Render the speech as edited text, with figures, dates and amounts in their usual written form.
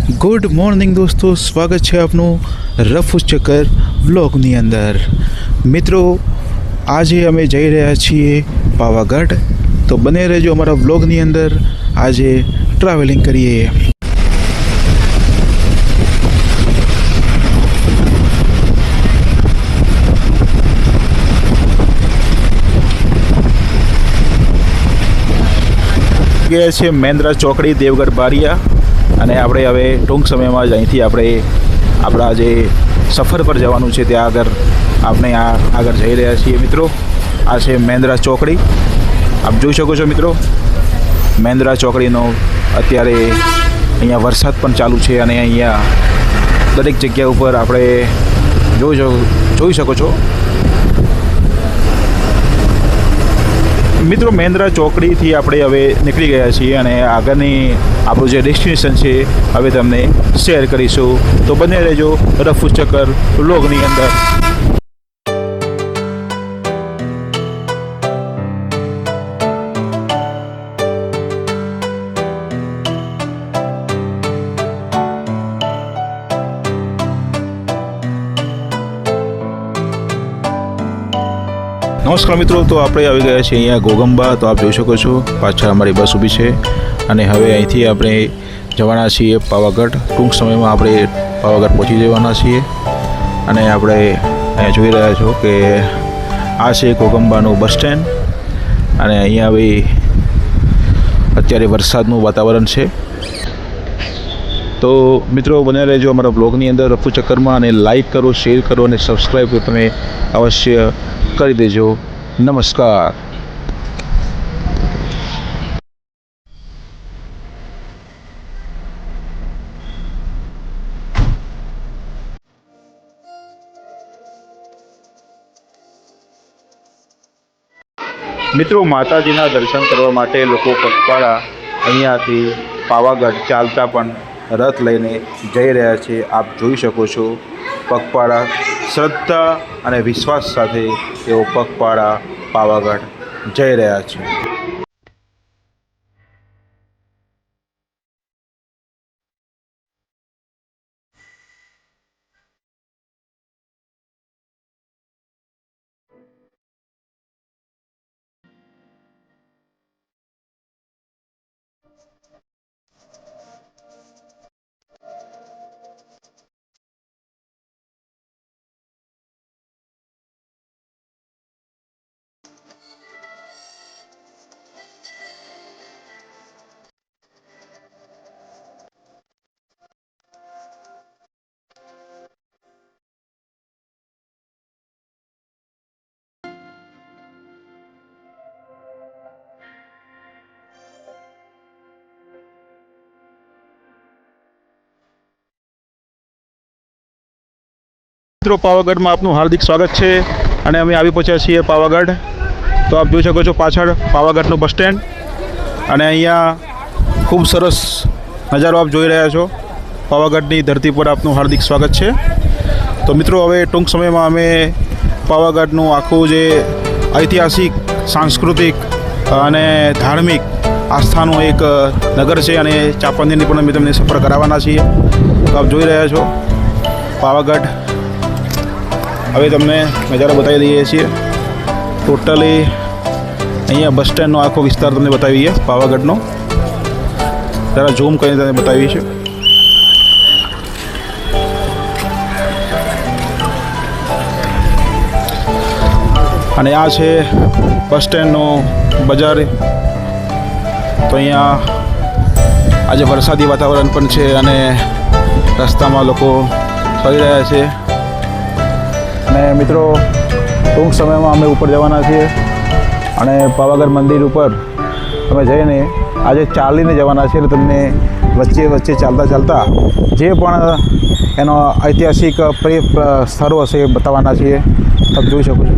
Good morning દોસ્તો, સ્વાગત છે આપનું રફુ ચક્કર વ્લોગની અંદર। મિત્રો, આજે અમે જઈ રહ્યા છીએ પાવાગઢ, તો બને રહેજો અમારા વ્લોગની અંદર। આજે ટ્રાવેલિંગ કરીએ। ગયા છે મેન્દ્રા ચોકડી દેવગઢ બારિયા, અને આપણે હવે ટૂંક સમયમાં જ અહીંથી આપણે આપણા જે સફર પર જવાનું છે ત્યાં આગળ આપણે આગળ જઈ રહ્યા છીએ। મિત્રો, આ છે મેન્દ્રા ચોકડી, આપ જોઈ શકો છો મિત્રો। મેન્દ્રા ચોકડીનો અત્યારે અહીંયા વરસાદ પણ ચાલુ છે, અને અહીંયા દરેક જગ્યા ઉપર આપણે જોઈ શકો છો મિત્રો। મેન્દ્રા ચોકડીથી આપણે હવે નીકળી ગયા છીએ, અને આગળની આપણું જે ડેસ્ટિનેશન છે હવે તમને શેર કરીશું, તો બને રહેજો રફુ ચક્કર વ્લોગની અંદર। નમસ્કાર મિત્રો, તો આપણે આવી ગયા છીએ અહીંયા ઘોગંબા। તો આપ જોઈ શકો છો પાછળ અમારી બસ ઊભી છે, અને હવે અહીંથી આપણે જવાના છીએ પાવાગઢ। ટૂંક સમયમાં આપણે પાવાગઢ પહોંચી જવાના છીએ, અને આપણે અહીંયા જોઈ રહ્યા છો કે આ છે ઘોગંબાનું બસ સ્ટેન્ડ, અને અહીંયા હવે અત્યારે વરસાદનું વાતાવરણ છે। તો મિત્રો, બને રહેજો અમારા બ્લોગની અંદર રફુ ચક્કરમાં, અને લાઈક કરો, શેર કરો, અને સબસ્ક્રાઈબ તમે અવશ્ય કરી દેજો। નમસ્કાર। મિત્રો, માતાજીના દર્શન કરવા માટે લોકો પગપાળા અહીંયાથી પાવાગઢ ચાલતા પણ રથ લઈને જઈ રહ્યા છે। આપ જોઈ શકો છો પગપાળા શ્રદ્ધા અને વિશ્વાસ સાથે તેઓ પગપાળા પાવાગઢ જઈ રહ્યા છે। મિત્રો, પાવાગઢમાં આપનું હાર્દિક સ્વાગત છે, અને અમે આવી પહોંચ્યા છીએ પાવાગઢ। તો આપ જોઈ શકો છો પાછળ પાવાગઢનું બસ સ્ટેન્ડ, અને અહીંયા ખૂબ સરસ નજારો આપ જોઈ રહ્યા છો। પાવાગઢની ધરતી પર આપનું હાર્દિક સ્વાગત છે। તો મિત્રો, હવે ટૂંક સમયમાં અમે પાવાગઢનું આખું જે ઐતિહાસિક, સાંસ્કૃતિક અને ધાર્મિક આસ્થાનું એક નગર છે, અને ચાંપાનેરની પણ અમે તમને સફર કરાવવાના છીએ। તો આપ જોઈ રહ્યા છો પાવાગઢ। હવે તમને નજારો બતાવી દઈએ છીએ। ટોટલી અહીંયા બસ સ્ટેન્ડનો આખો વિસ્તાર તમને બતાવીએ પાવાગઢનો, જરા ઝૂમ કરીને તમને બતાવીએ છીએ। અને આ છે બસ સ્ટેન્ડનો બજાર। તો અહીંયા આજે વરસાદી વાતાવરણ પણ છે, અને રસ્તામાં લોકો ફરી રહ્યા છે। અને મિત્રો, ટૂંક સમયમાં અમે ઉપર જવાના છીએ, અને પાવાગઢ મંદિર ઉપર અમે જઈને આજે ચાલીને જવાના છીએ। એટલે તમને વચ્ચે ચાલતા જે પણ એનો ઐતિહાસિક સ્થળો હશે એ બતાવવાના છીએ। આપ જોઈ શકો છો।